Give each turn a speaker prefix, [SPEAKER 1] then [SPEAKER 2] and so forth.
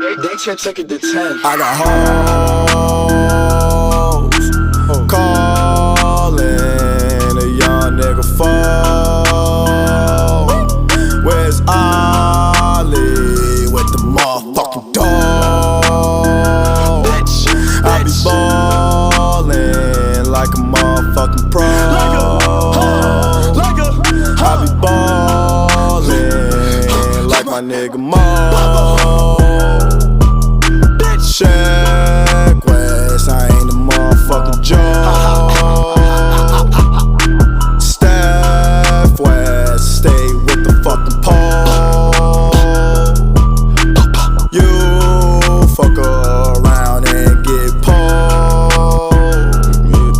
[SPEAKER 1] They can't take it to 10.
[SPEAKER 2] I got hoes calling a young nigga phone. Where's Ollie with the motherfucking dog? I be ballin' like a motherfucking pro. I be ballin' like my nigga Mo.